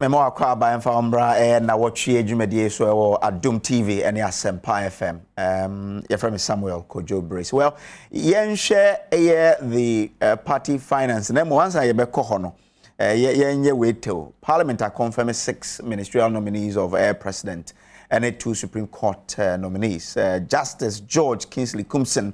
Memo akwa ba emfa ombra Nnawotwe adwumadie so ewo Adom TV ene Asempa FM. Your friend is Samuel Kojo Brace. Well, yen share the party finance. Na mo once ye be ko ho no. Yen ye wait till Parliament confirmed 6 ministerial nominees of President and 2 Supreme Court nominees. Justice George Kingsley Kumson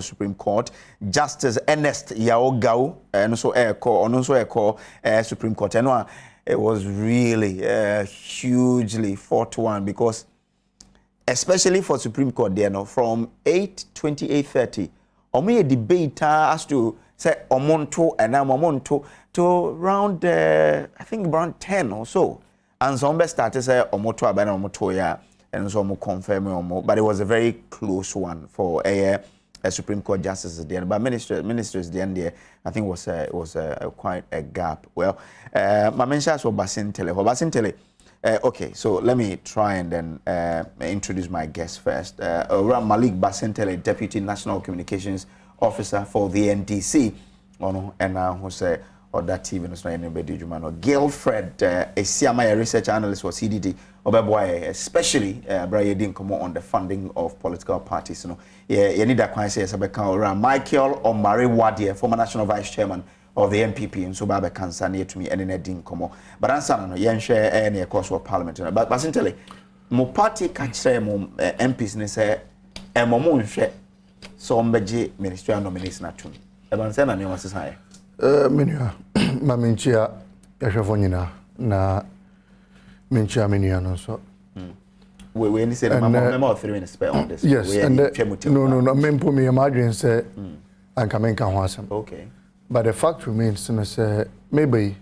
Supreme Court, Justice Ernest Yaogao, and also Supreme Court. And it was really hugely fought one because, especially for Supreme Court, there, from 8:28:30, a debate as to say Omonto and Omonto to around I think around 10 or so, and some started say Omoto Abana Omoto ya. And so more confirm but it was a very close one for a Supreme Court justice at the end. But ministers at the end there, I think it was quite a gap. Well, my mention was Basintele. Okay, so let me try and then introduce my guest first. Malik Basintele, Deputy National Communications Officer for the NDC. And who's or that TV no so anybody jumano Gilfred Esiama research analyst for CDD obeboy especially Brian din come on the funding of political parties you need that kind say sabeka around Michael Omari Wadie former national vice chairman of the MPP and so baba cancer near to me and din come but answer no yen share any course of parliament but basically mo party can say mo MPs ne say e mo mo nhwe so mbeje ministerial nominees na tun e ban say na me wasesa Menua, ma menchia yashafonyina na menchia menua no so. We need say mama 3 minutes spare on this. Yes, and no, mempo me imagine say and come kan ho asem. Okay. But the fact remains say maybe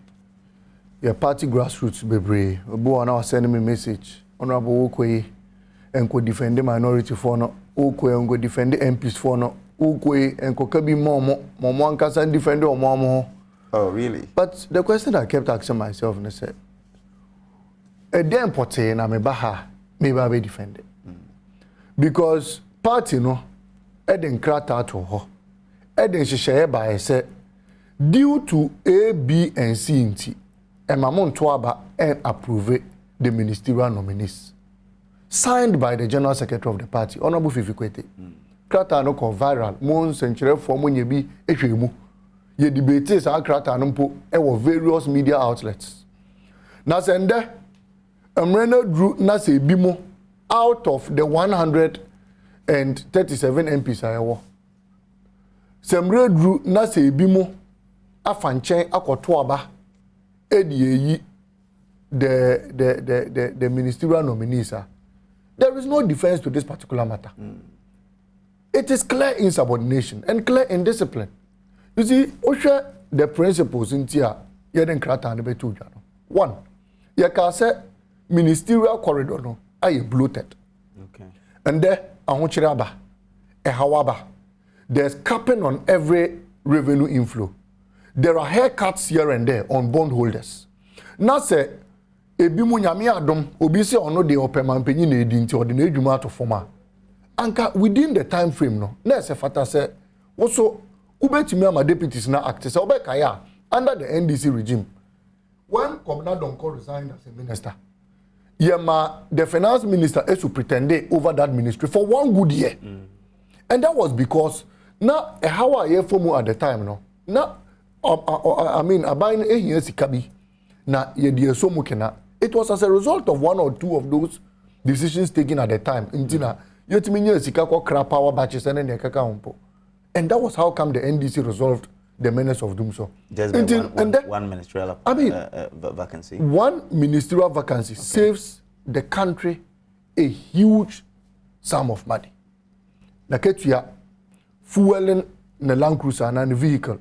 your party grassroots bebre obo na send me message honorable Okwe enko defend minority for no Okwe enko defend MPs for no Ukwe and Kokabi Momo Ankasa and defend or Momo. Oh, really? But the question I kept asking myself, and I said, a damn pote and I'm a baha, maybe I be defended. Because party no, Eden Krata to her, Eden share by said, due to A, B, and C in T, and Mamon Twaba and approve the ministerial nominees. Signed by the General Secretary of the party, Honorable Fifikwete. Krata no ko viral mon senkyere for mo nyebi ehwemu ye debates a krata no mpo e wo various media outlets na sende emrena drew na se bi mo out of the 137 MPs ayewo semre drew na se bi mo afanchen akoto aba edieyi the ministerial nominees there is no defense to this particular matter. It is clear insubordination and clear indiscipline. You see, Osha the principles in Tia, Yeden Krata and Betuja. One, Yakase ministerial corridor no, are bloated. Okay. And there, Ahonchiraba, Ehawaba, there's capping on every revenue inflow. There are haircuts here and there on bondholders. Now say, Ebimu Nyami Adom, Obisi ono de Opeman Penny Nedinti or the Neduma to former. Anka within the time frame no na se fata se also ubetimi ama deputies na act se obekaya under the NDC regime when Commander Donko resigned as a minister yema the finance minister is to pretend over that ministry for 1 good year and that was because na how are you for at the time no na I mean abain ehia sikabi na ye die so mukena it was as a result of 1 or 2 of those decisions taken at the time intina and that was how come the NDC resolved the menace of doom so. Just one ministerial vacancy. One ministerial vacancy saves the country a huge sum of money. Naketua fueling the Land Cruiser and the vehicle.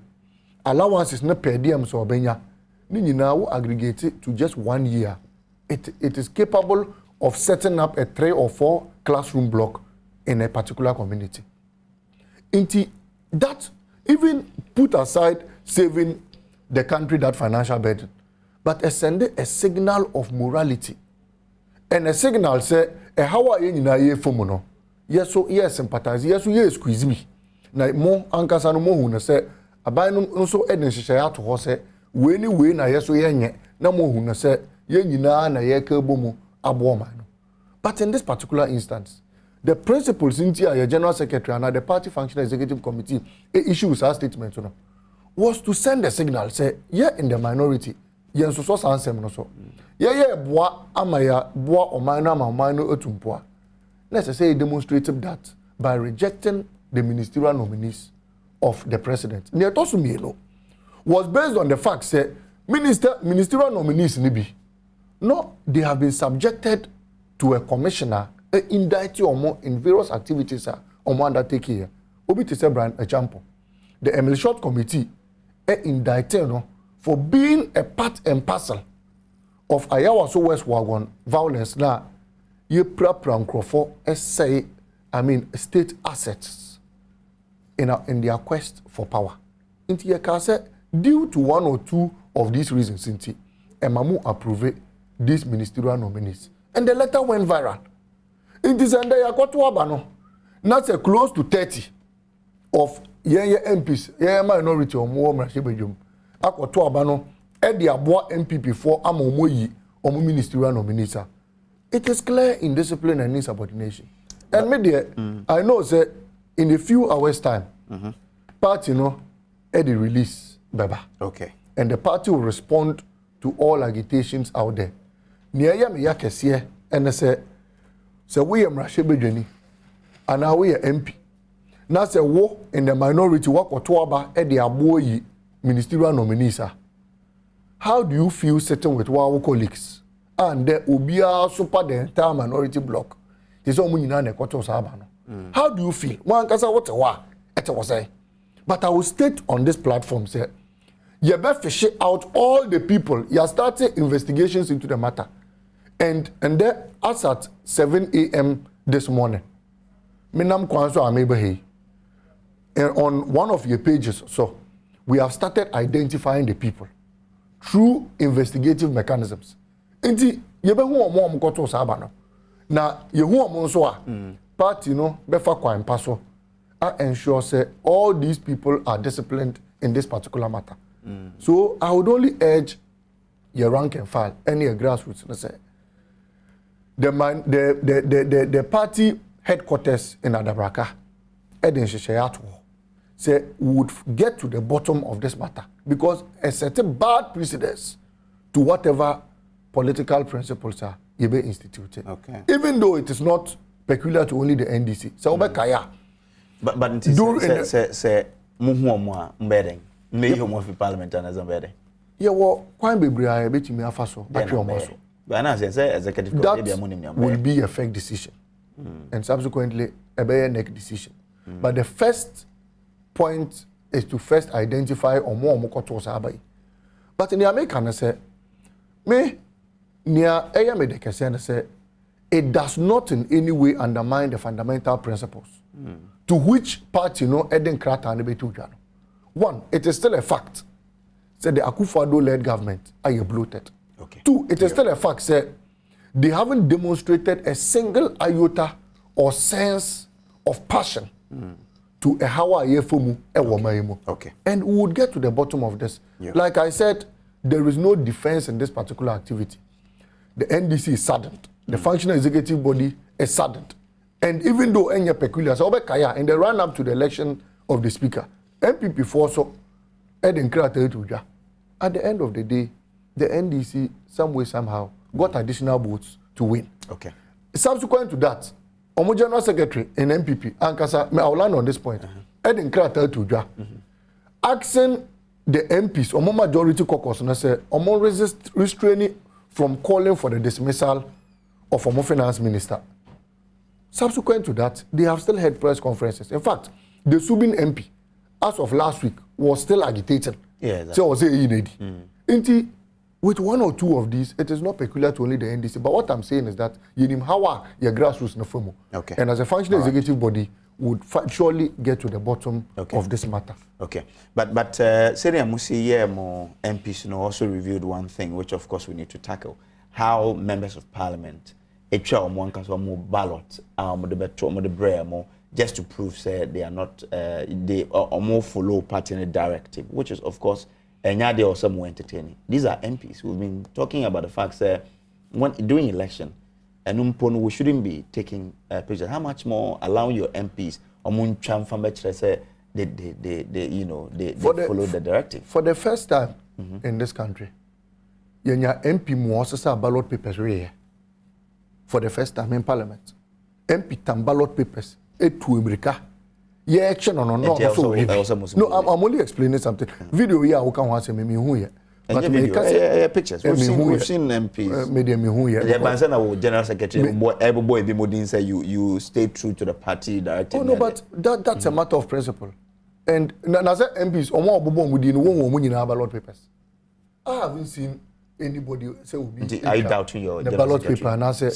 Allowances na per diem so benya. Ni now aggregate to just 1 year. It is capable of setting up a 3 or 4 classroom block in a particular community. Inti that even put aside saving the country that financial burden, but sending a signal of morality. And a signal say, how are you in a year for mono? Yes, so yes, sympathize, yes, so yes, squeeze me. Na mo ankasa no mo hu no say, aban no so eden hyehyɛ ato hɔ sɛ we ni we na yes so yenye na mo hu na say ye nyina na ye ka bomu abo man. But in this particular instance, the principles in your general secretary and the party functional executive committee issues our statement was to send a signal say yeah in the minority yen so ansem no so yeah boa amaya boa omano amano otumpoa. Let's say demonstrated that by rejecting the ministerial nominees of the president. Near Tosumilo was based on the fact say ministerial nominees nibi no they have been subjected to a commissioner indict or more in various activities or undertake here. Obi to say Brian example. The Emily Short Committee indicted for being a part and parcel of Ayawaso West Wagon violence now. Ye prapram crofo say state assets in their quest for power. Inti ye can say due to one or two of these reasons inti Emamu approve these ministerial nominees. And the letter went viral. It is under Yakotuabano. Not a close to 30 of MPs, minority or more Mashibajum. Akotuabano, Eddie Abwa MPP for Amomoyi or ministerial nominees. It is clear indiscipline and insubordination. And media, I know that in a few hours' time, party Eddie release Baba. Okay. And the party will respond to all agitations out there. Niaya me yakesiye and say we am Rashebejeni and now we are MP. Now say wo in the minority work or toaba e de aboyi ministerial nominees. How do you feel sitting with our colleagues and the obia super the entire minority block? This all munina ne kwato sabano. How do you feel? One kasa what was say. But I will state on this platform say you better fish out all the people. You are starting investigations into the matter. And then as at 7 a.m. this morning, Minam Kwanso Amebehe, and on one of your pages, so we have started identifying the people through investigative mechanisms. Inti yebe hu omo mkoto sabano. Na yehu omo nso a party befa kwa mpaso I ensure say all these people are disciplined in this particular matter. So I would only urge your rank and file any grassroots say the party headquarters in Adabraka, Edin Shishayato, say would get to the bottom of this matter because a certain bad precedence to whatever political principles are instituted. Okay. Even though it is not peculiar to only the NDC. So but it say muhuomwa mbedeng. Me homo fi parliament and as mbedeng. Yeah, well, quite be bria betimi afaso, batri but now say executive that will be a fake decision. And subsequently a better neck decision. But the first point is to first identify or more mokoto sabai. But in the American say me near Ayamedeke say it does not in any way undermine the fundamental principles to which party Eden Krata and Betujano. One, it is still a fact. Say the Akufo-Addo-led government are bloated. Okay. Two, it is still a fact. Say they haven't demonstrated a single iota or sense of passion to a Hawaii Fomu Ewomaimo. Okay. And we would get to the bottom of this. Yeah. Like I said, there is no defense in this particular activity. The NDC is saddened. The functional executive body is saddened. And even though any peculiar, so in the run up to the election of the speaker, MPP so at the end of the day, the NDC, some way, somehow, got additional votes to win. Okay. Subsequent to that, Omo General Secretary in MPP, Ankasa, I will land on this point, Edin Krata to asking the MPs, Omo majority caucus, and I say, Omo restraining from calling for the dismissal of Omo Finance Minister. Subsequent to that, they have still had press conferences. In fact, the Subin MP, as of last week, was still agitating. Yeah, so I was saying, with one or two of these, it is not peculiar to only the NDC. But what I'm saying is that you need how your grassroots nafumo. Okay. And as a functional executive body, would surely get to the bottom of this matter. Okay. But Seria Musi more MPs also reviewed one thing, which of course we need to tackle: how members of parliament ballot just to prove say they are not they are more follow party directive, which is of course and they also more entertaining. These are MPs. We've been talking about the fact that when during election, and we shouldn't be taking pictures. How much more allow your MPs they follow the directive? For the first time in this country, your MP more ballot papers rare. For the first time in Parliament, MP tam ballot papers to America. Yeah, action on no. No, I'm only explaining something. Video here, I can't watch me who here. But pictures. We've seen MPs. Media me who here. The Bansana General Secretary, every boy be modern say you stay true to the party directive. Oh no, but that's a matter of principle. And now say MPs, omo obobo within one in our ballot papers. I haven't seen anybody say are you doubting your the ballot paper and I say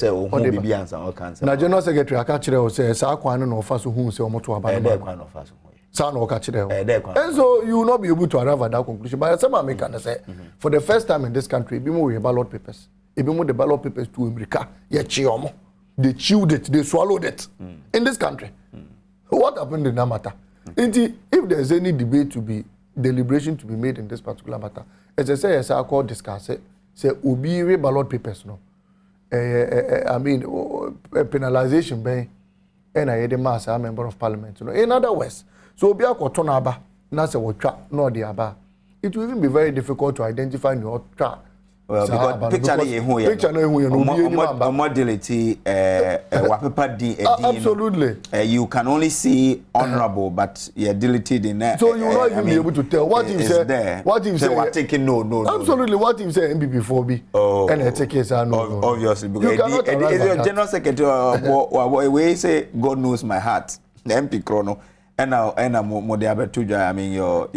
be answer all cancer. Na General Secretary aka kire say sa kwan no fa so hu say omo to aba no fa so sa no aka kire and so you will not be able to arrive at that conclusion. But some American say for the first time in this country be more ballot papers e be more the ballot papers to America ye chi omo they chewed it, they swallowed it in this country. What happened in that matter? If there's any debate to be deliberation to be made in this particular matter, as I say, as I call discuss it, say obi ballot papers no. I mean penalization by and I had a mass a member of parliament. You know, in other words, so obi akotona aba na say wo twa no the aba. It will even be very difficult to identify your twa. Well, because picture no modality absolutely. You can only see honorable, but you're deleted in there. So you will not even be able to tell what if say what if say we're taking no. Absolutely, what if say MPP4B and I take case no. Obviously, because your general secretary we say God knows my heart. The MP chrono. And now, I mean, your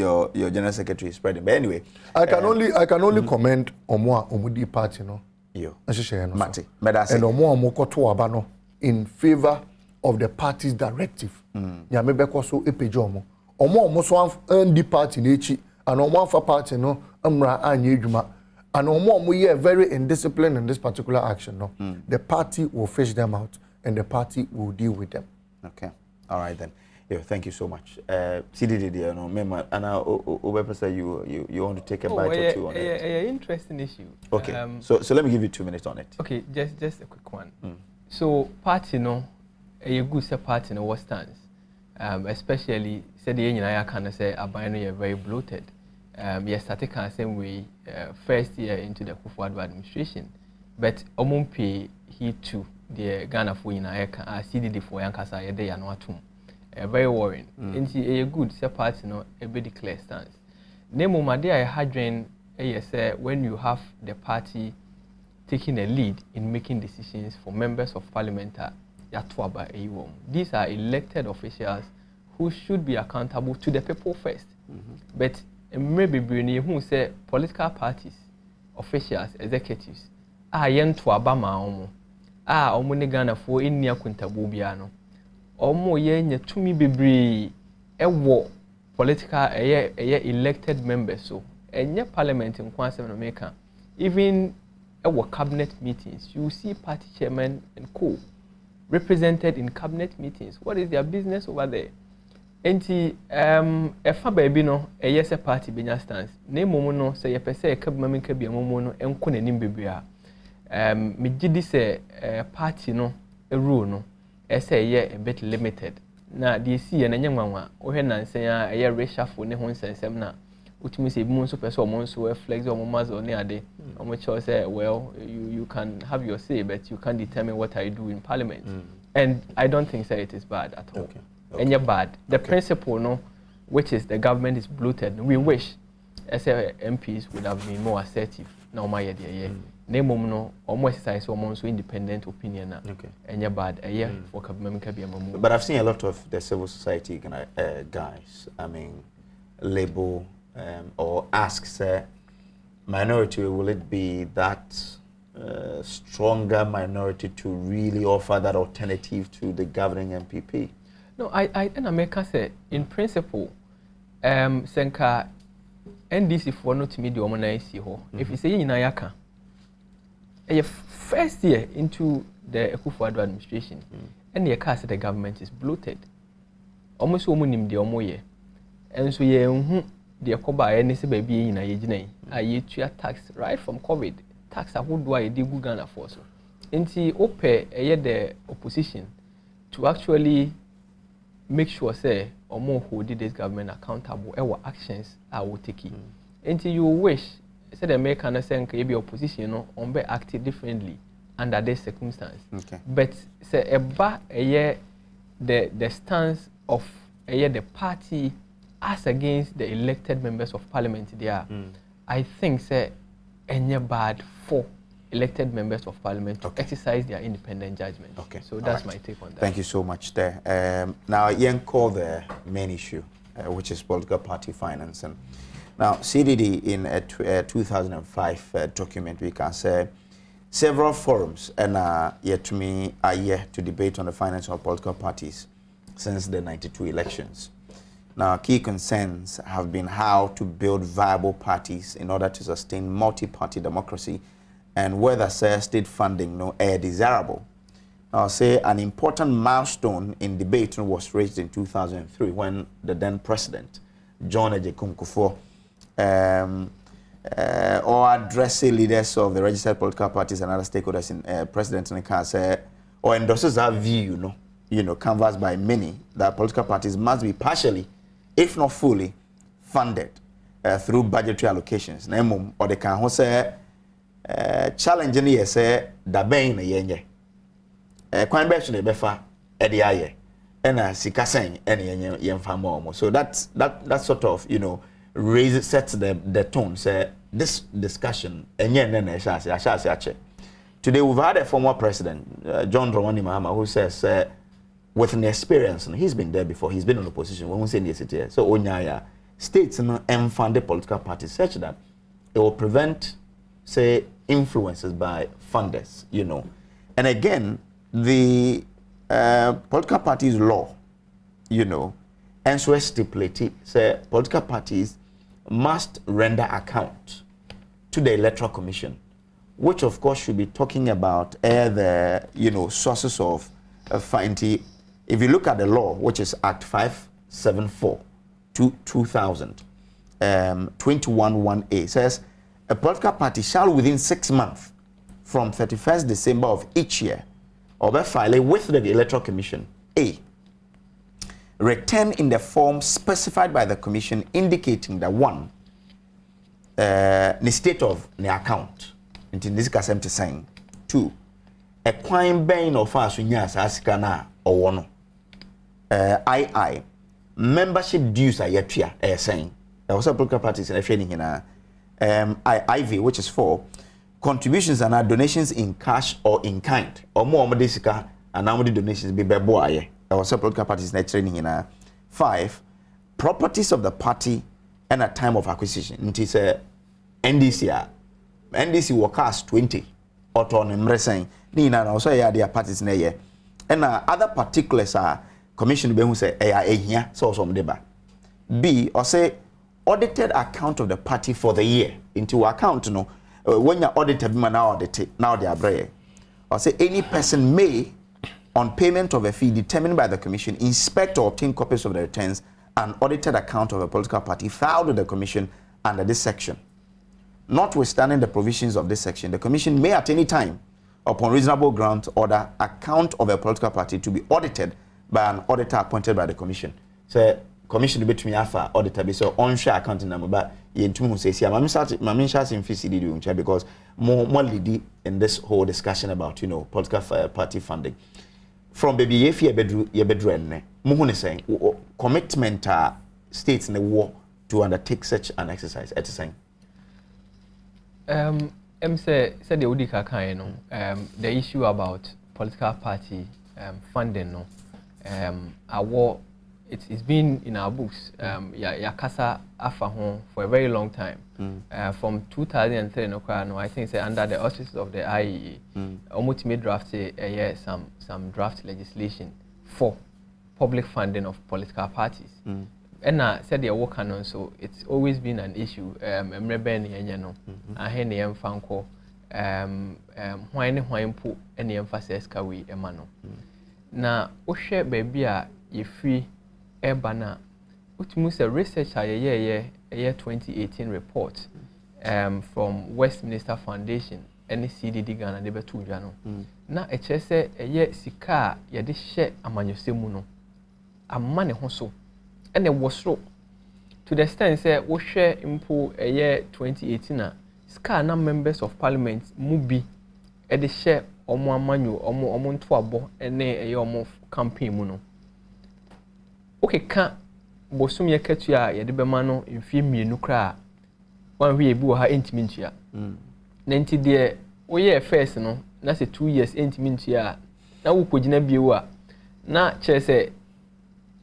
general secretary is spreading. But anyway, I can only comment on what Omudi party, no. Mati, and Omo in favor of the party's directive. Ya maybe so epejomo. Omo so earn the party nechi, and Omo for party no amra anyejuma, and Omo very indisciplined in this particular action. No, the party will fish them out, and the party will deal with them. Okay, all right then. Yeah, thank you so much. CDD, no, Mema, and you want to take a bite or two on it? Yeah, interesting issue. Okay, so let me give you 2 minutes on it. Okay, just a quick one. So party, no, a good party, no, what stands, especially said the union I can say Abano you're very bloated. Yes, started kind of same way first year into the Kufuor administration, but Omumpe he too the Ghana for in I CDD for Yankasa they are not too. Very worrying. Into a good party, no, a bit clear stance. Nemo Made I had when you have the party taking a lead in making decisions for members of parliament, these are elected officials who should be accountable to the people first. But maybe who say political parties, officials, executives, yen to Abama omo Ghana for in near Quintabubiano. Omo ye tumi bebre ewo political elected members so enye parliament in Kwansem no make even ewo cabinet meetings you see party chairman and co represented in cabinet meetings. What is their business over there? Enti efa baby no se party benya stance na momo no say ye pese e kabma ka bia momo no enko nanim bebre a me gidi say party no rule no say a bit limited. Na the see and nyanwa o he nansen a reshuffle ne ho nsensem na utimi say bi so person o so flex o mazo ne ade o mo cho say well you can have your say but you can't determine what I do in parliament. And I don't think say it is bad at all. And you're bad. The principle no which is the government is bloated. We wish as MPs would have been more assertive. Now my idea Name no almost exercise almost independent opinion and you're bad for but I've seen a lot of the civil society guys, I mean label or ask minority, will it be that stronger minority to really offer that alternative to the governing MPP? No, I make say in principle senka NDC for not to me the organize if you say yinayaka first year into the Kufuor administration, and the cast the government is bloated. Almost woman in the omoye, and so the Koba any say baby in a yejina a tax right from COVID tax ahodo a yedi gu Ghana for so nti ope the opposition to actually make sure say or more hold this government accountable our actions are will take until you wish say the make an say be opposition no on be acting differently under this circumstance. Okay. But say the stance of the party as against the elected members of parliament there, I think say any bad for elected members of parliament to exercise their independent judgment. Okay. So that's my take on that. Thank you so much there. Now, Yen call the main issue, which is political party financing. Now, CDD in a 2005 document, we can say several forums and yet to me are yet to debate on the finance of political parties since the 92 elections. Now, key concerns have been how to build viable parties in order to sustain multi-party democracy and whether state funding desirable. I'll say an important milestone in debate was reached in 2003 when the then president, John Ejekun Kufuor, or addressing leaders of the registered political parties and other stakeholders in President Nika said, or endorses that view, canvassed by many, that political parties must be partially, if not fully, funded through budgetary allocations. Or they can say, challenging yes, da bain yenye. Kwan be shune befa ede aye. Ena sika sen ene yemfa mo. So that sort of, sets the tone. Say this discussion today we've had a former president, John Dramani Mahama, who says with an experience, and he's been there before, he's been in opposition when we say the city. So onyaya states fund the political parties such that it will prevent, say, influences by funders, And again, the political parties law, and so stipulated, say political parties must render account to the Electoral Commission, which of course should be talking about the sources of funding. If you look at the law, which is Act 574 2000, 21(1)(a), says a political party shall within 6 months from 31st December of each year or by filing with the Electoral Commission, A, return in the form specified by the Commission indicating that one, the state of the account, in this case, I'm saying, 2, a crime being of us in Yas Askana or one, II, membership dues are yet saying, there was a political parties in a training in IV, which is 4, contributions and donations in cash or in kind, or more Modesica and now donations be boy. There was a political parties in a training in 5, properties of the party and a time of acquisition. It is a NDC workers 20 autonomous saying, Nina also their parties in a year. And other particulars are commission who say here, so some deba. B, or say audited account of the party for the year into account, when you audited now audit now they are brave. Or say any person may, on payment of a fee determined by the commission, inspect or obtain copies of the returns and audited account of a political party filed with the commission under this section. Notwithstanding the provisions of this section, the commission may at any time, upon reasonable grounds, order account of a political party to be audited by an auditor appointed by the commission. So, commission between Alpha auditor be so on-share accounting number, but you say, see, I'm in FCD because more leady in this whole discussion about political party funding. From baby if you bedroom, Muhune saying commitment states in the war to undertake such an exercise. At saying, said the Udika kind, the issue about political party funding, it's been in our books, Yakasa Afahon for a very long time. From 2003, I think under the auspices of the IEA, almost made draft some draft legislation for public funding of political parties. And I said they are working on, so it's always been an issue. I hear the Fanko, why put any emphasis kawi emano. Na Oshe baby, if free Ebana, which must a research a year 2018 report from Westminster Foundation and CDD Ghana de betu dwa na e che se eye sika ye de hye amanyosemu no amma ne ho so ene wosro to the extent say wo hwe impo eye 2018 na sika na members of parliament mu bi e de hye omo amanyo omo nto abo ene eye omo campaign mu no okay ka bosum ye katu a ye de bema no mfie mienu kra wan hwe ebi wo ha entimi ntua na nti de wo ye first no na se 2 years entimi ntua na wo kogina biewu a na kire se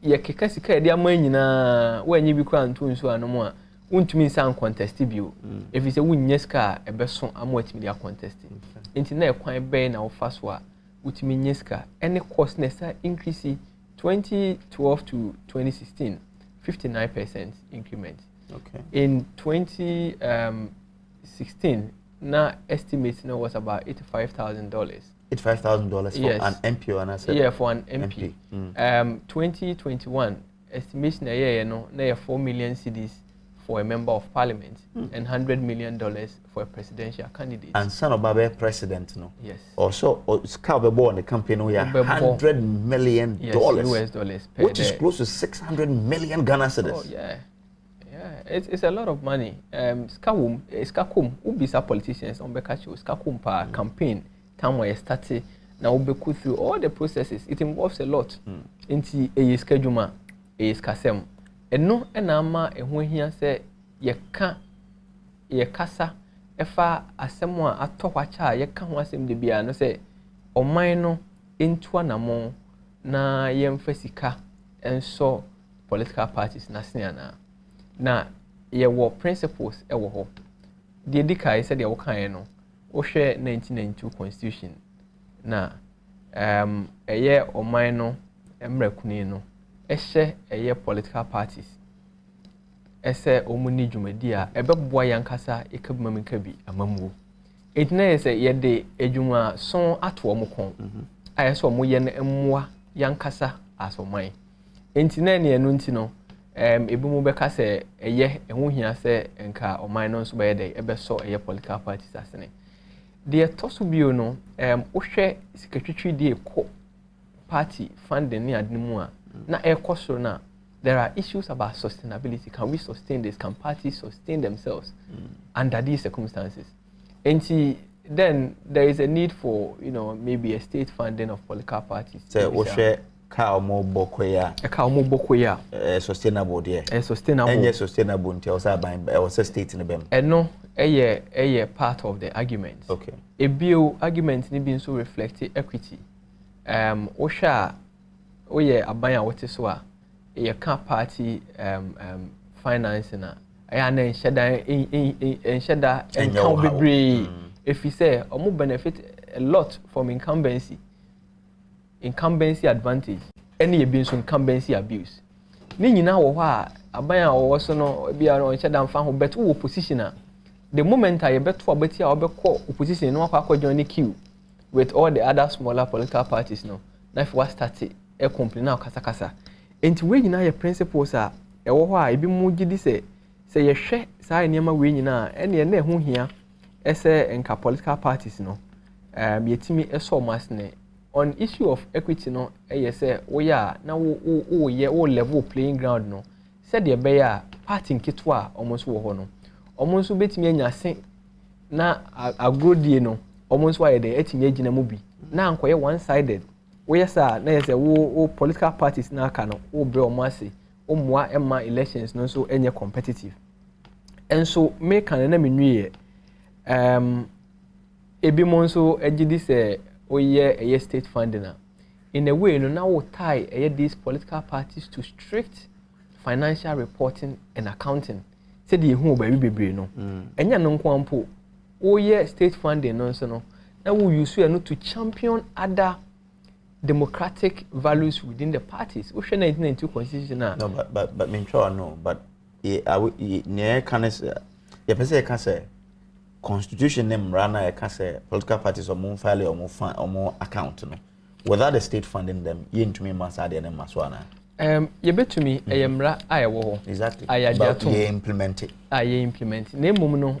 ye keka sika de ama nyina wo anyi bi kra nto nso anomo a untumi nsan contest bio if you say wunye sika ebeso amo atimi dia contest nti na ekwan be na wo faso a utimi nyeska any cost na sa increase 2012 to 2016 59% increment. Okay. In 2016, na estimate no was about $85,000. $85,000 for yes. an MP or an asset? Yeah, for an MP. 2021 estimation no na 4 million cedis for a member of parliament and $100 million for a presidential candidate. And son of Babe president, no? Yes. Also, Scalable on the campaign, we are $100 million. Yes, US dollars. Per which is close to 600 million Ghana cedis. Oh, yeah. Yeah, it's a lot of money. Skakum, ubisa politicians on Bekacho, Skakum pa campaign, time where you started, now we go through all the processes. It involves a lot. Inti a schedule, a skasem. And no, and ama when he say ye can't ye kasa efa asemwa atokwacha ye kan wasem de bia no say oman no into anamo na yemfasika enso political parties na seniana na ye wo principles e wo ho de dikai said ye wo kan no wo hwe 1992 constitution na eye oman no emrakuni no ehye eye political parties ese omuni dwumadi a ebeboa yankasa ekabumamika bi amamuo etina ese ye de edwuma son ato omukon ayeso omoye na emmoa yankasa asoman entina ne enu ntino ebimu beka se eye eho hia se enka oman no so be de ebeso eye political parties asene de toso bio no wohwe sikatwitwi de ko party funding ni adnimu a na ekosoro na there are issues about sustainability. Can we sustain this? Can parties sustain themselves under these circumstances? And then there is a need for, maybe a state funding of political parties. So, we share Kaumo Bokoya. A Kaumo Bokoya. Sustainable, dear. A sustainable. And yes, sustainable until I was a state in the BEM. And no, a part of the argument. Okay. A bill argument need being so reflected equity. Osha, abaya what is what. A car party financing na na ensheda and be if you say omo benefit a lot from incumbency advantage any be so incumbency abuse ni nyina wo ho a aban a wo so no bia no ensheda mfa ho bet wo position a the moment I bet for beti a obekọ opposition no akwa join the queue with all the other smaller political parties no na if what start e complain na kasa enti we nyina ye principles a ewo ho a ebi mu gidi se ye hwe saa niema we nyina ene na ho hia ese enka political parties no yetimi eso masne on issue of equity no say we ya na wo ye wo level playing ground no said ye be ya party nketwa almost wo ho no almost betimi anya sen na agrodie no almost why dey etimi agina mu bi na ankoye one sided we yes na yes wo political parties na aka no wo bre omase omwa emma elections no so enye competitive and so make na menwie ebi mo so agidi se oye state funding in a way no now wo tie these political parties to strict financial reporting and accounting said the hu ba bebre no enya no nkwampo oye state funding no so no na wo use no to champion other democratic values within the parties. We should 1992 constitution now. No, but me sure no. But near can say constitution name rana can say political parties or more file or more account no. Without the state funding them, you into me must add them maswana. You bet to me, Ayamra, I will. Exactly. But you implement it. I implement. Name Mumuno,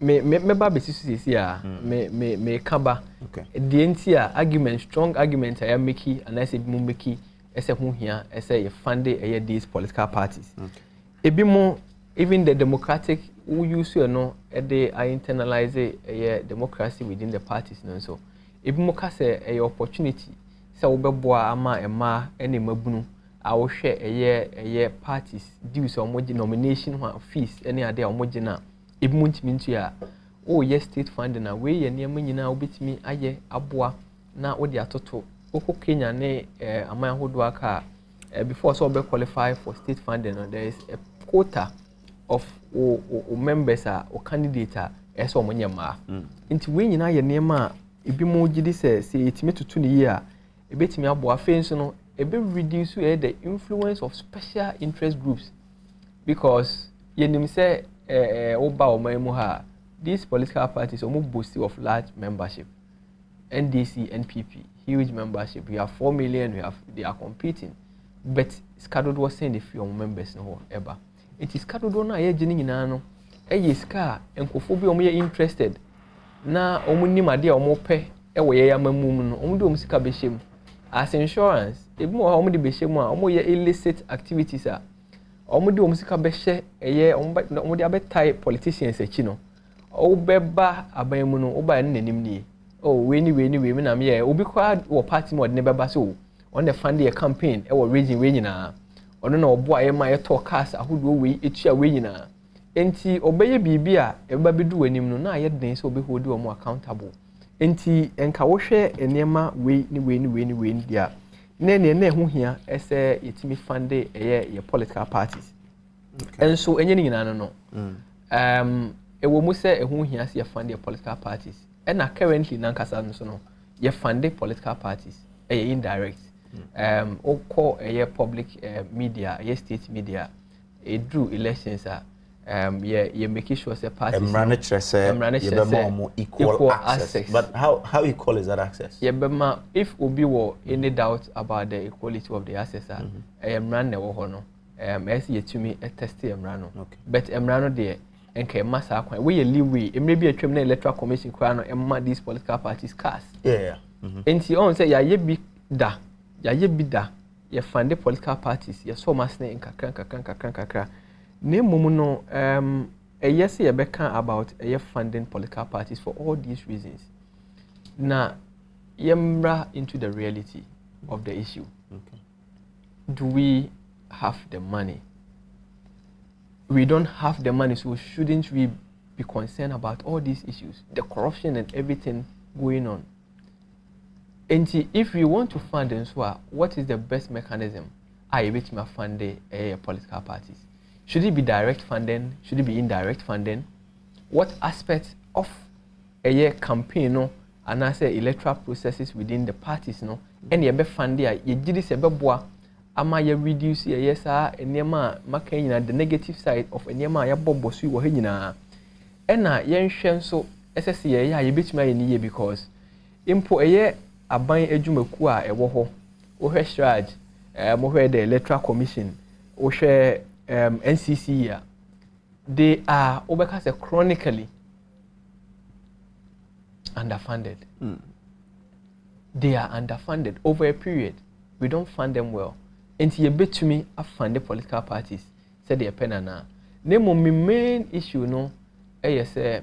me baby is here, me kaba. Okay. The entire argument, strong argument, I am making, and I say Mumbeki, as a who here, as a funded these political parties. Okay. It be more, even the democratic, who use you know, they are internalize a democracy within the parties, no so. It be more a opportunity. So Beboa ama ema any mabunu. I will share a year parties dues or nomination fees any other or mojina. It won't mean to ya. Oh yes, state funding away and near me now bit me aye abua na what the toto. Oko Kenya ne a man who work before so be qualify for state funding. There is a quota of members or candidates as or monyama. Into when you know your name, it be more jiddy say it's me to 2 year. A bit me abua fence no. A bit reduce the influence of special interest groups because you say oba or memoha these political parties are more boasting of large membership. NDC, NPP, huge membership. We have 4 million. They are competing, but scheduled was saying if your members no ever. It is scheduled on a jenny in ano. A scar and cophobia interested. Na omuni madia or more pay away a mamun omudum sikabishim. As insurance, if more how many beshema, more illicit activities are. Omudu musika beshe eye omudi abetai politicians e chino. O beba abayemuno oba nenim ni. Oh we me na me obi kwa wo party mo de beba so on the fund a campaign e wo region we nyina. Ono na obo aye ma ye talk cast ahodo we etua we nyina. Enti obeye bibi a e beba bedu anim no na aye den so obi hold o mo accountable. Enti enka wo hwe enema we ni dia ne ho hia ese yetimi fund ye political parties. Okay. And so enye nyina no e wo mu se e ho hia se ye fund ye political parties. And na currently nankasa no so no ye fund political parties e indirect. O call ye public media, ye state media e do elections you make sure say parties equal access. But how equal is that access? Yeah, but if obi were any doubt about the equality of the access, run the no. As you to me a test emrano. But emrano there and can massa we leeway. It may be a criminal electoral commission crown and these political parties cast. Yeah. And she on say ye be da, ye be da, ye fund the political parties, ye so much in kakra. Name Mumuno, a yes, ye beka about a funding political parties for all these reasons. Now, yemra into the reality of the issue. Okay. Do we have the money? We don't have the money, so shouldn't we be concerned about all these issues, the corruption and everything going on? And if we want to fund them, so what is the best mechanism? I bet me fund a political parties. Should it be direct funding? Should it be indirect funding? What aspects of a year campaign no, and I say electoral processes within the parties no, and you be funding you did this a beboa, ama you reduce yes and nema making the negative side of a nema ya bobo sui wa hina. And na yen shen so SSC ya you bit me in year because impo a year a buying ejumekua a woho, or her stride, more the electoral commission, or share NCC, they are chronically underfunded. They are underfunded over a period. We don't fund them well. And you bet to me, I fund the political parties. Said the penana. Name my main issue no. Say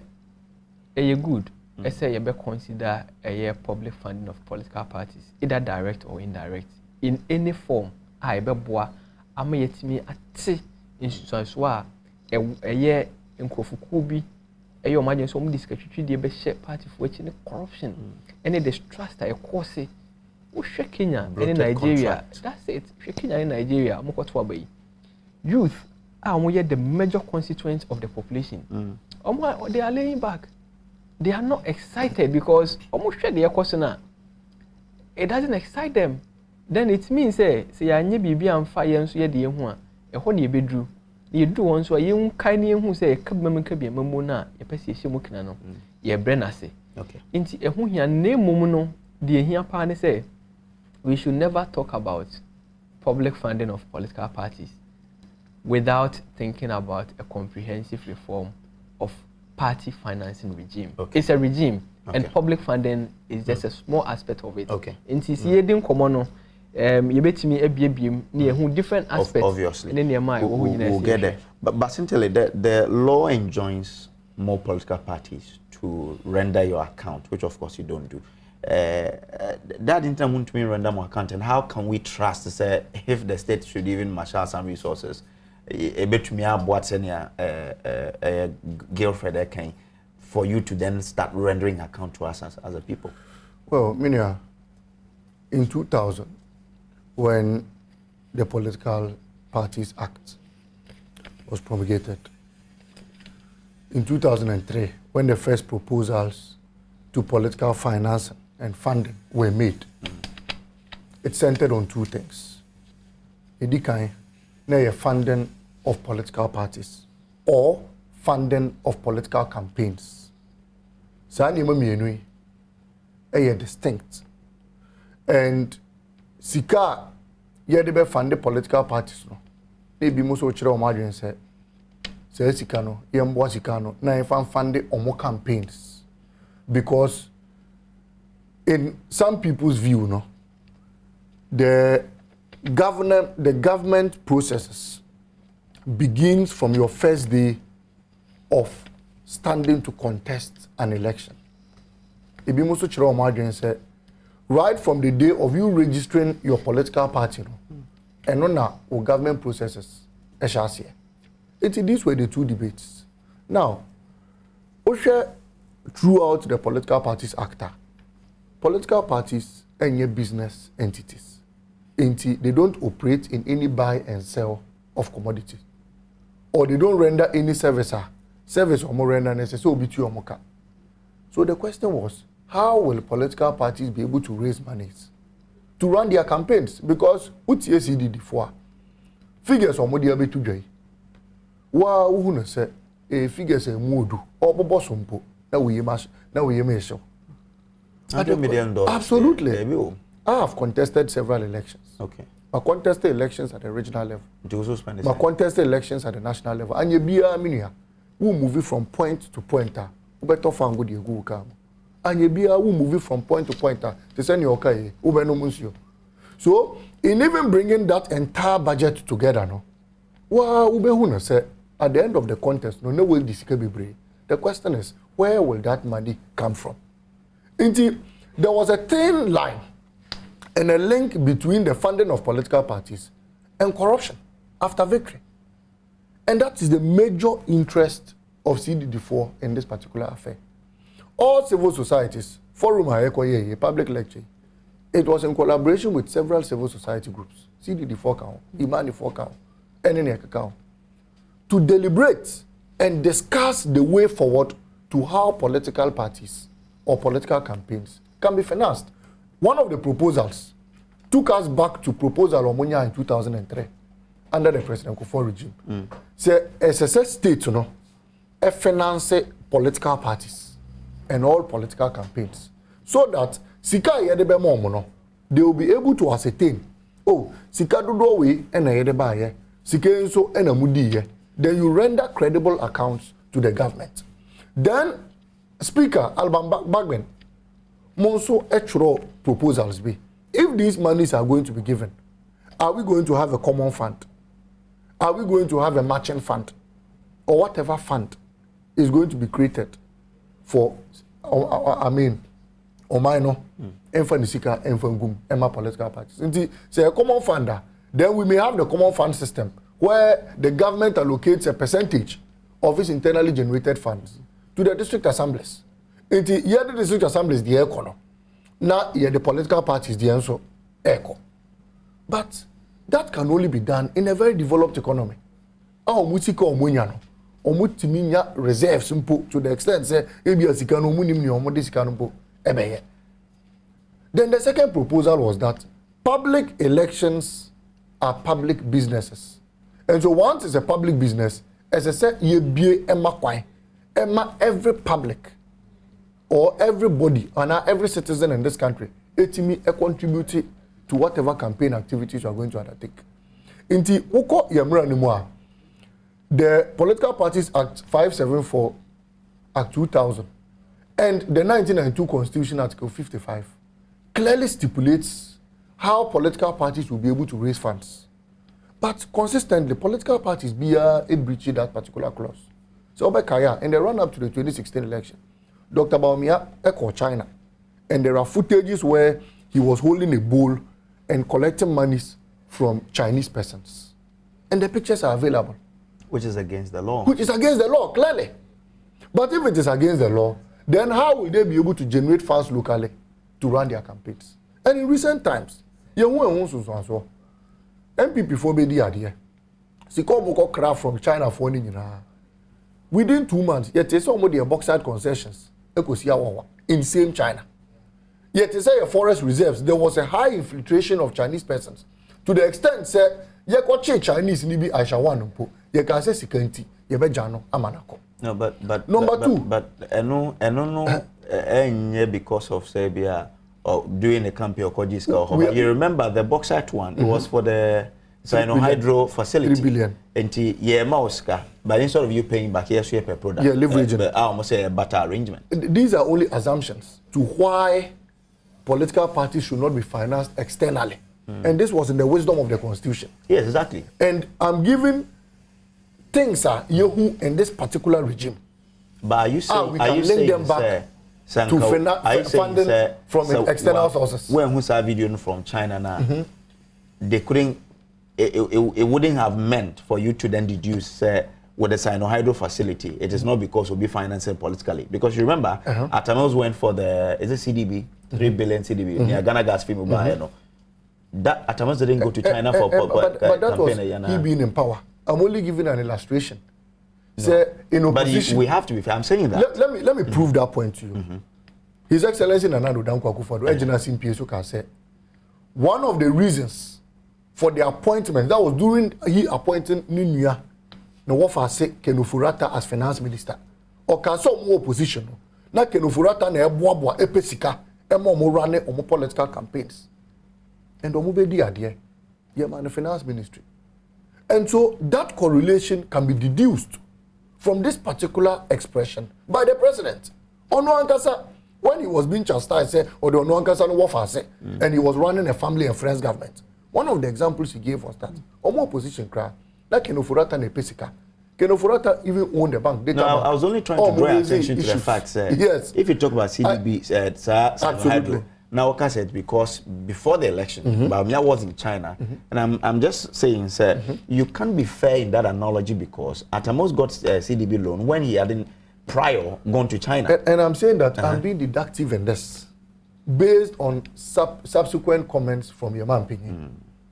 good. I say you better consider a public funding of political parties, either direct or indirect, in any form. I be boy. I'm yet me at institutions where a year in Kofukubi, a your imagine some discussion, they be share party for which in corruption, and the distrust I cause it. Oh, Kenya in Nigeria, that's it. Kenya in Nigeria, Mokotwabe. Youth are the major constituents of the population. They are laying back. They are not excited because almost share their question. It doesn't excite them. Then it means say I need be and fire and so ye one. A honey bedroom. You do one so you kind who say a cabman can be a mamona, a pessi mukano, ye brenna say. Okay. Into a who here name momono, the here partner say we should never talk about public funding of political parties without thinking about a comprehensive reform of party financing regime. Okay. It's a regime, okay. and public funding is just a small aspect of it. Okay. In TCA, you bet me a different aspects. Obviously. And then we'll get there. But simply, the law enjoins more political parties to render your account, which of course you don't do. That in turn won't mean render more account. And how can we trust to say if the state should even marshal some resources? A bit to me, what's in your girlfriend for you to then start rendering account to us as a people? Well, Minia, in 2000, when the Political Parties Act was promulgated, in 2003, when the first proposals to political finance and funding were made, it centered on two things. Edikai, na funding of political parties or funding of political campaigns. Sa nima mienu yi distinct. And sika yede be fund the political parties no. E bi mo so kire o madwen se sika no yembo sika no na yefan fund omo campaigns, because in some people's view no, the government processes begins from your first day of standing to contest an election. Ebi mo so kire o madwen se right from the day of you registering your political party, and on now government processes, these were the two debates. Now, throughout the Political Parties Act, political parties are business entities. They don't operate in any buy and sell of commodities, or they don't render any service or more render necessary. So the question was, how will political parties be able to raise money to run their campaigns? Because what CDD before figures or more be to joy. Wa who say a figures a modu or bobosumpo. Now we measure. $100 million. Absolutely. I have contested several elections. Okay. I contested elections at the regional level. I contested elections at the national level. And you be a minia who move from point to pointer. Better find good you go come. And you be a who move from point to pointer to send your okay. So in even bringing that entire budget together, no, say at the end of the contest, no will this be brave. The question is, where will that money come from? Indeed, there was a thin line and a link between the funding of political parties and corruption after victory. And that is the major interest of CDD4 in this particular affair. All civil societies, Forum Hayekoye, public lecture, it was in collaboration with several civil society groups, CDD4 count, Imani4 count, NNEK count, to deliberate and discuss the way forward to how political parties or political campaigns can be financed. One of the proposals took us back to proposal Omonia in 2003 under the President Kufuor regime. Say, SSS state, you know, finance political parties and all political campaigns, so that sika yedebe momo, they will be able to ascertain, oh, sika do we and a yedeba ye, sika enso and a mudi ye. Then you render credible accounts to the government. Then, Speaker Alban Bagben, Monso actual proposals be. If these monies are going to be given, are we going to have a common fund? Are we going to have a matching fund? Or whatever fund is going to be created for, Omaino, Enfanisika, Enfangum, Emma political parties. Say a common funder, then we may have the common fund system where the government allocates a percentage of its internally generated funds to the district assemblies. Here the district assemblies the econo. Now here the political parties the answer echo. But that can only be done in a very developed economy. Our mutika omunyano, omutiminya reserves mpo to the extent say ebi asikano munim ni omode sikano mpo ebeye. Then the second proposal was that public elections are public businesses. And so once it's a public business, as I said, you be every public or everybody and every citizen in this country, it me a contribute to whatever campaign activities you are going to undertake. Inti uko yamra nimwa. The Political Parties Act 574, Act 2000, and the 1992 Constitution Article 55 clearly stipulates how political parties will be able to raise funds. But consistently, political parties be breaching that particular clause. So, in the run-up to the 2016 election, Dr. Bawumia echoed China, and there are footages where he was holding a bowl and collecting monies from Chinese persons. And the pictures are available. Which is against the law. Which is against the law, clearly. But if it is against the law, then how will they be able to generate funds locally to run their campaigns? And in recent times, MPP for Bedi Adia, Sikomuko craft from China for within 2 months, yet they saw their bauxite concessions in same China. Yet they say forest reserves, there was a high infiltration of Chinese persons to the extent said, Chinese nibi Aisha Wanumpo, you can say security, Yebejano, Amanako. No, but number two. But no, because of Serbia or doing a campaign or Kojiska. You remember the bauxite one? It was for the hydro facility. 3 billion. And Mauska, but instead of you paying back, yes, you pay per product. Yeah, leveraging. I almost say a better arrangement. These are only assumptions to why political parties should not be financed externally. And this was in the wisdom of the Constitution. Yes, exactly. And I'm giving things are Yehu in this particular regime. But are you saying, we can link them back to funding from external sources? When who saw video from China now, they couldn't. It wouldn't have meant for you to then deduce with the Sino-Hydro facility. It is not because we'll be financing politically. Because you remember, Atanos went for the CDB, 3 billion CDB, near Ghana Gas Film. That Atamas didn't go to China for but that was he being in power. I'm only giving an illustration. No. Say in opposition, but we have to be fair. I'm saying that. Let me prove that point to you. His Excellency Nana Danko Akufo-Addo, Ejina PSO can say one of the reasons for the appointment that was during he appointing Ninuya Nnawotwe say Kenufurata as finance minister. Or can some more opposition. Na Kenufurata na eboabo epesika emo mo run omo political campaigns. And Omubedi Adie, the finance ministry. And so that correlation can be deduced from this particular expression by the president. Ono Ankasa, when he was being chastised, said, or the Ono Ankasa no wafa say, and he was running a family and friends government. One of the examples he gave was that Omo opposition cry, like Kenufurata ne pesika. Kenufurata even owned the bank. No, I was only trying to draw attention to the facts. Yes. If you talk about CDB, absolutely. Nnawotwe said because before the election, Bawumia was in China, and I'm just saying, sir, you can't be fair in that analogy because Atamos got a CDB loan when he hadn't prior gone to China. And I'm saying that I'm being deductive in this, based on subsequent comments from your man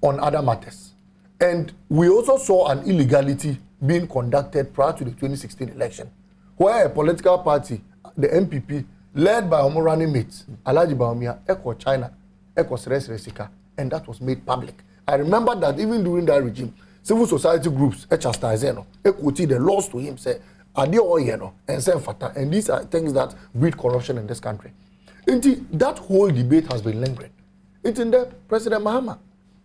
on other matters, and we also saw an illegality being conducted prior to the 2016 election, where a political party, the MPP, led by Omorani mates, Alhaji Bawumia, Echo China, Echo Resika, and that was made public. I remember that even during that regime, civil society groups, Echastazeno, Equity, the laws to him say, Adio Oyeno, and Senfata, and these are things that breed corruption in this country. Indeed, that whole debate has been lingering. Indeed, President Mahama,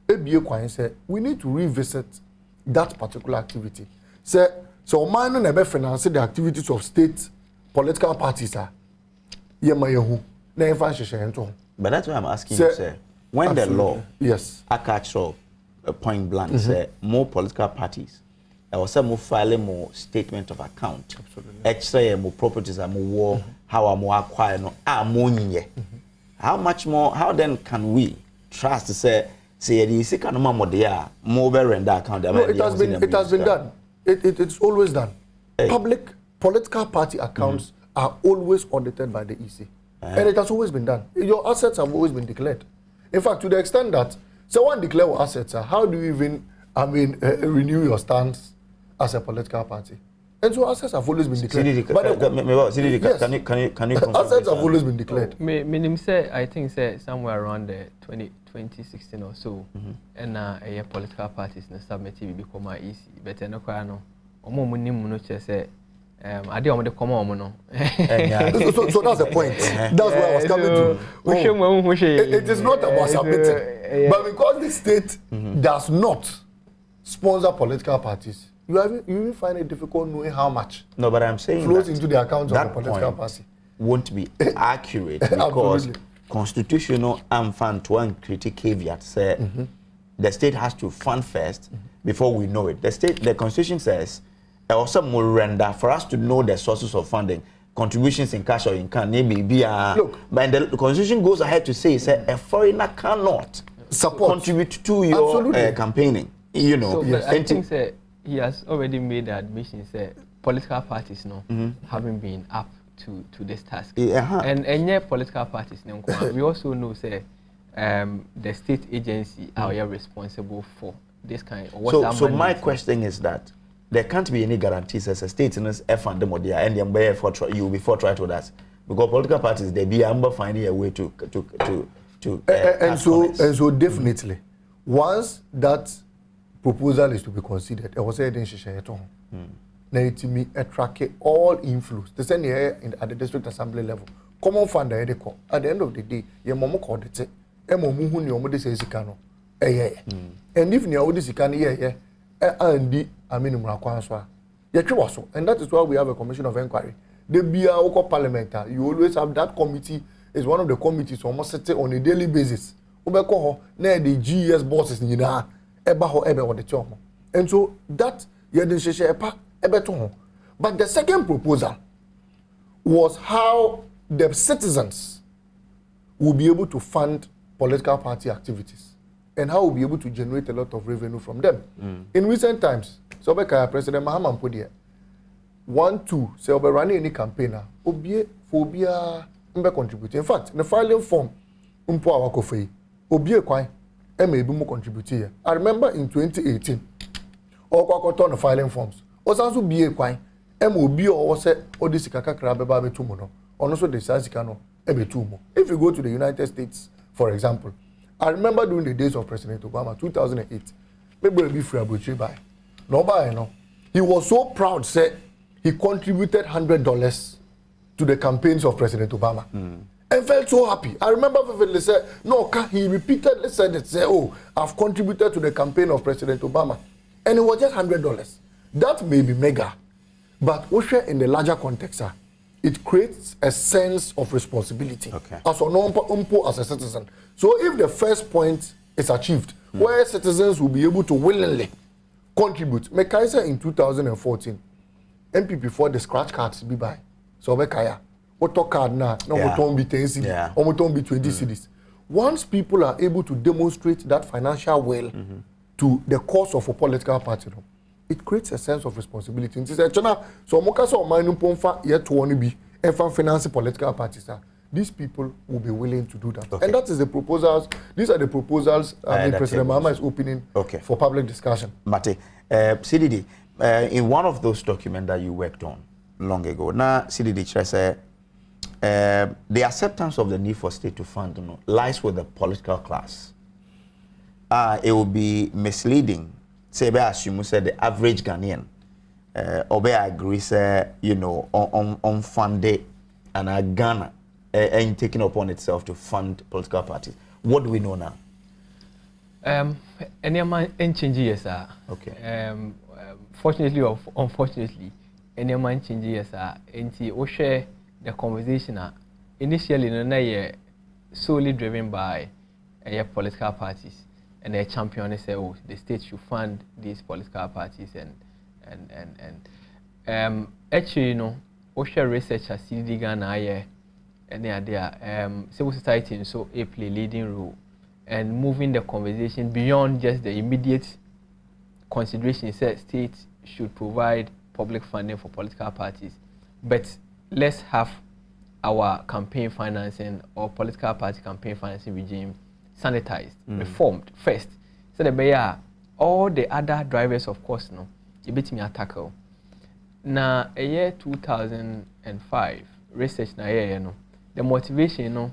Ebie said, we need to revisit that particular activity. So man never finance the activities of state political parties are. But that's why I'm asking you, sir. When absolutely. The law, yes, I catch up point blank, say more political parties, there was some more filing more statement of account. Absolutely. Extra more properties are more war, how are more acquire no more. How much more? How then can we trust to say the second more there more render account? No, it has been done. It's always done. Hey. Public political party accounts are always audited by the EC. And it has always been done. Your assets have always been declared. In fact, to the extent that someone declare what assets are, how do you even, renew your stance as a political party? And so assets have always been declared. Can you assets have always been declared. I think somewhere around the 2016 or so, and a political parties in the submit become easy. But no, I didn't want to come on, no. So that's the point. That's where I was coming to. It is not about submitting, but because the state does not sponsor political parties, you even find it difficult knowing how much. No, but I'm saying flows into the accounts of the political party. Won't be accurate because constitutional and fund to one critic caveat say the state has to fund first before we know it. The constitution says also more render for us to know the sources of funding, contributions in cash or in kind. Look, but the constitution goes ahead to say a foreigner cannot contribute to your campaigning. You know, so, I think he has already made the admission that political parties haven't been up to this task. And yet political parties we also know say the state agency are responsible for this kind of so my question is that there can't be any guarantees as a state in this F and them and you will be forthright with us because political parties they be finding a way to and so definitely once that proposal is to be considered, I was saying at home. Now it me attract all inflows. The same here at the district assembly level. Common fund at the end of the day, your mom called it. Emomu your mother says sikano. And if you are this sikani and I mean Mrakwanswa. And that is why we have a commission of inquiry. The BIA Parliament, you always have that committee. Is one of the committees almost sitting on a daily basis. Ubeko na the GS bosses nyina eba ho ebe wo de chomo. And so that ye den sheshe epa ebe to ho. But the second proposal was how the citizens will be able to fund political party activities and how we'll be able to generate a lot of revenue from them. In recent times, so President Mahama Mpodi 1-2 say obe running any campaigner obie phobia mbe contribute. In fact, the filing form umpo awakofei obie kwan maybe more contribute here. I remember in 2018 okwakoto no filing forms osanso bie kwan obi o say odisi kakakra beba betumo no ono so de sasika no ebetumo. If you go to the United States for example, I remember during the days of President Obama 2008 maybe be free abroad by no buy no he was so proud say he contributed $100 to the campaigns of President Obama. And felt so happy. I remember vividly said, no, he repeatedly said it, say, oh, I've contributed to the campaign of President Obama. And it was just $100. That may be mega, but in the larger context, it creates a sense of responsibility as a citizen. So if the first point is achieved, where citizens will be able to willingly contribute, Mekaisa in 2014, MPP for the scratch cards be by. So Mekaya. Auto card now, no more be 10 cities, or more 20 cities. Once people are able to demonstrate that financial will to the cause of a political party, it creates a sense of responsibility. It is a channel. So Mokasa or Manu Pomfa yet to want to be and finance political parties. These people will be willing to do that. And that is the proposals. These are the proposals President Mahama is opening for public discussion. Mate, CDD, in one of those documents that you worked on long ago, now CDD say the acceptance of the need for state to fund lies with the political class. It will be misleading. Say, assume say the average Ghanaian, or agree say on funded and Ghana and taking upon itself to fund political parties. What do we know now? Any man changes are fortunately or unfortunately, any man changes are share the conversation initially solely driven by political parties, and their champion say, oh, the state should fund these political parties and actually share research as CDD Ghana and they are there civil society and so play leading role and moving the conversation beyond just the immediate consideration said states should provide public funding for political parties, but let's have our campaign financing or political party campaign financing regime sanitized, reformed first. So that all the other drivers, of course, you bet me a tackle. Now, a year 2005, research the motivation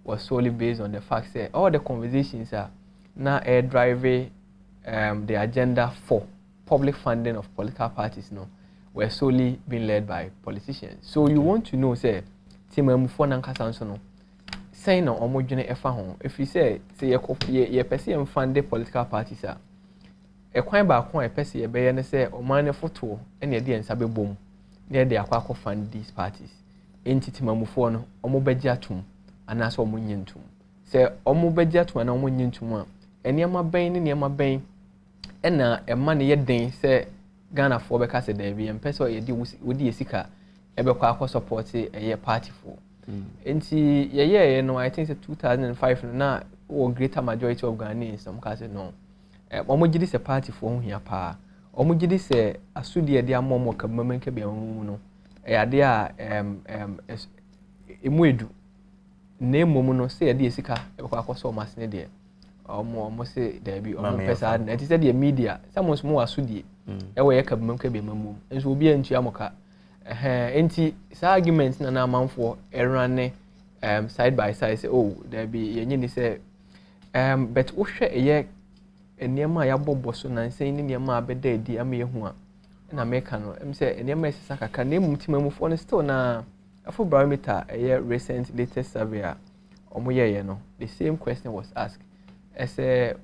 was solely based on the fact that all the conversations are now driving the agenda for public funding of political parties were solely being led by politicians. So you want to know, say, Timamufo Nankasa Sono, saying no homogene efa hon. If you say ye pesi em fund political parties are a kwan ba kwan e pesi e be ne say o man photo e na de nsabe bom na de akwa fund these parties. Enti Timamufo no omo begye atum anaso omo nyintum. Say omo begye atum na omo nyintum a enema ben ne enema ben e na e man ye den say Ghana for be kase there be person ye di wodi esika e be kwa support e party for. Enti ye no I think say 2005 na o greater majority of Ghanaians some kase no. Omo gidi se party for hu hia pa. Omo gidi se asudi de amomo ka mamenke be hu no. E ade a emuedu na emomu no se de esika e be kwa so masne de. Omo se there be omo pesa na ti se de media some small asudi e we ka mamenke be mamu. Enso obi antu amoka enti sa argument na amanfo erane side by side say oh there be yenyi ni say but wo hwe eye enema ya bobbo so na nsen ni enema abeda edi ama yehu a na meka no em say enema esisa kaka na emumtimamufo no still na afo barometer eye recent latest survey a omo ye no the same question was asked ese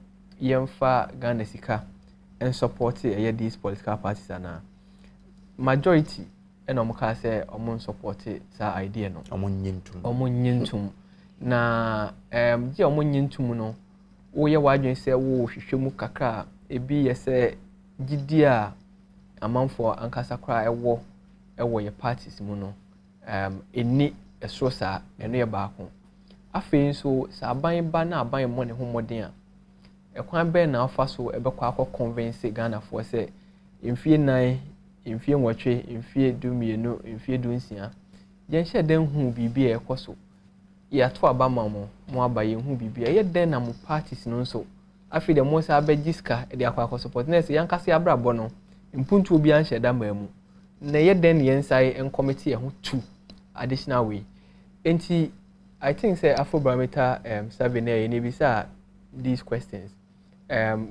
yemfa Ghana sika and support eye these political parties ana majority and omuka say omun support sa idea no omun nyintum na je omun nyintum no wo ye wadwen say wo hwehwemu kakra ebi ye say gidia amanfo ankasa kra ewo ye parties mu no eni esro sa eno ye baako afei so sa aban ba na aban mo ne homoden a ekwan be na afa so ebekwa akọ convince Ghana for say mfie nan mfie nwotwe mfie dumienu mfie dunsia yen hye den hu bibi e ekoso ya to abama mo abaye hu bibi e ye den na mo parties no so afi de mo sa abegiska e de akwa support na se yankase abrabo no mpuntu obi an hye da mamu na ye den yen sai en committee e hu two additional way enti I think say Afrobarometer survey na ye bisa these questions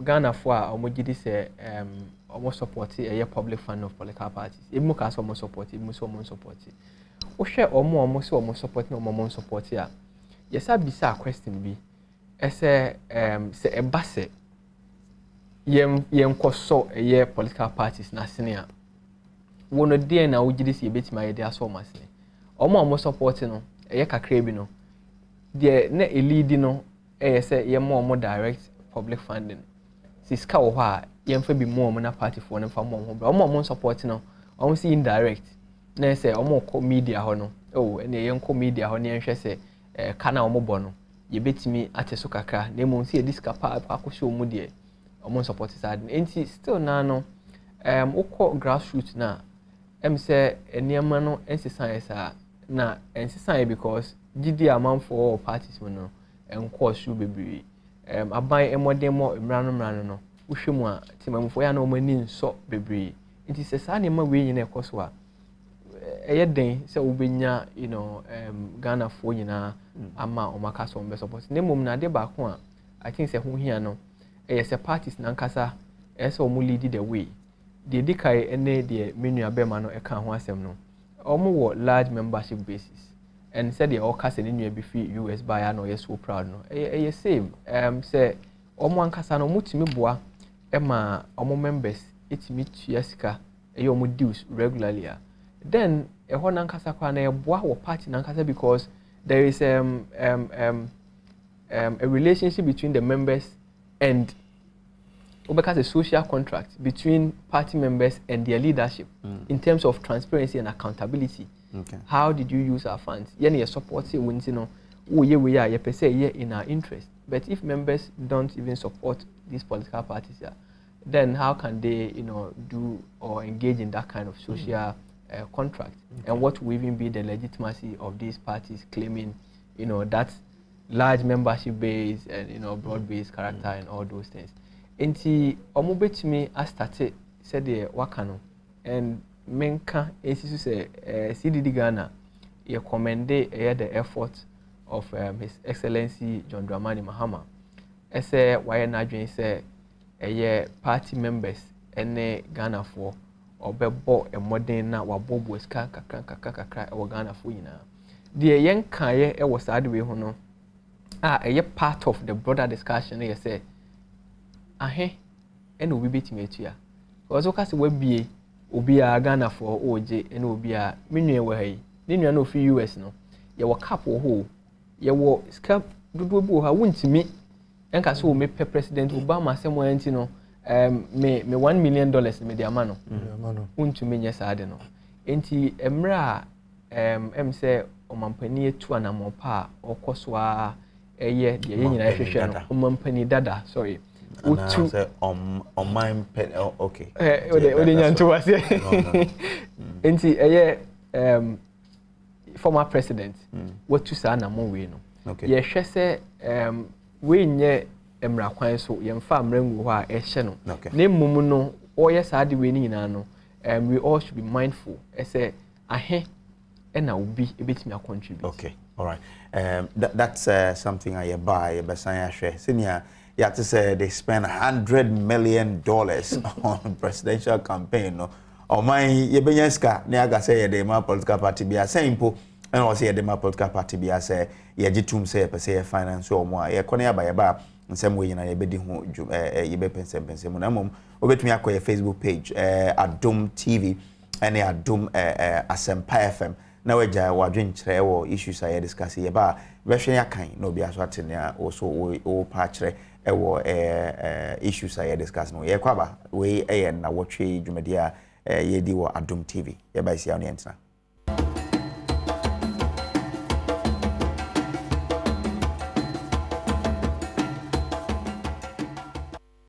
Ghana for omogidi say almost support a public fund of political parties. If you can almost support it, you must support it. O share almost support no more support here. Yes, I be a question be. Say a basse. Yem koso a political parties na senior. One of the na uji this bit my idea so much. Almost supporting no a kakrebi no. The ne lead no say ye more direct public funding. Siska wo ha yemfa bi more na party for no fa more ho bra omo support no omo see indirect na say omo ko media ho no oh ene yenko media ho ne nhwe say kana omo bo no ye betimi ateso kakra na emo see diska pa akosho omo de omo support sad enti still na no ukọ grassroots na say eniema no ensesa esa na ensesa because gidi amount for parties mo no enko su bebre aban emodem mo mrano no wohwemu a Timamufo ya na omani nso bebre nti se sa ne ma we nyina ekoso a eye den se ubenya Ghana fo nyina ama omaka so mbe support ne mom na de ba ko a I think se ho hia no se parties na nkasa se omo lead the way de dikai ene de menu abema no eka ho asem no omo wo large membership basis and said the all cast in new be US buyer no yes so proud no same say omo ankasa no mutimi boa ema omo members etimi tuasika omo dues regularly then ho nankasa kwa na boa wo party nankasa because there is a relationship between the members and because a social contract between party members and their leadership in terms of transparency and accountability. Okay. How did you use our funds? You support it when we are in our interest. But if members don't even support these political parties, then how can they, do or engage in that kind of social contract? Okay. And what will even be the legitimacy of these parties claiming, that large membership base and broad-based character and all those things? Enti omo betimi a started said the wakano and menka esisu say CDD Ghana he commended the effort of His Excellency John Dramani Mahama. Ese why na dwen say party members ene Ghana for ɔbɛbɔ ɛmɔden na wabɔbɔ sika kakra ɛwɔ Ghana fo nyinaa deɛ yɛn kaeɛ ɛwɔ saa de wei ho no a ɛyɛ part of the broader discussion yɛ sɛ ahe ɛna obi betumi atua ɔzo ka sɛ wabie obi a Ghana fo oje ɛna obi a menua wɔ ha yi ne nua no fi US no yɛwɔ cap wɔ ho yɛwɔ sika dodo bi wɔ ha wontimi ɛnka sɛ o me President Obama sɛ mo anti no me $1 million me de ama no wontumi nyɛ saa de no enti emra say omampani etu anamɔpa a ɔkɔ so a ɛyɛ deɛ yɛ nyinaa hwehwɛ no omampani dada sorry utu ɔman pɛ okay ode nyanto wase enti ɛyɛ former president watu saa anamɔ wei no yɛhwɛ sɛ wei nyɛ emra kwan so yɛmfa mrangu hɔ a ɛhyɛ no na mmom no ɔyɛ saa de wei ni nyinaa no we all should be mindful ɛsɛ ahe ɛna obi ebetimi contribute. Okay, all right. That's something I buy. Besan ahwe. Senior, you have to say they spend $100 million on presidential campaign. No, or my yebenyeska. Ne aga say the ma political party be a simple. And also the ma political party be a say ye jitum say per se finance or more. Ye konya ba ye ba. In some way, you know, ye bedi ho ye be pense mo na mom. Obetumi akọ Facebook page Adom TV and Adom Asempa FM. Na weja wadwen kyerɛ wɔ issues a yɛ discuss yɛ ba bɛhwɛ ya kan na obi aso atene also o pa kyerɛ ɛwɔ issues a yɛ discuss no yɛ kwaba we ɛyɛ Nnawotwe dwumadi a yɛdi wɔ Adom TV yɛ ba isia no yɛntena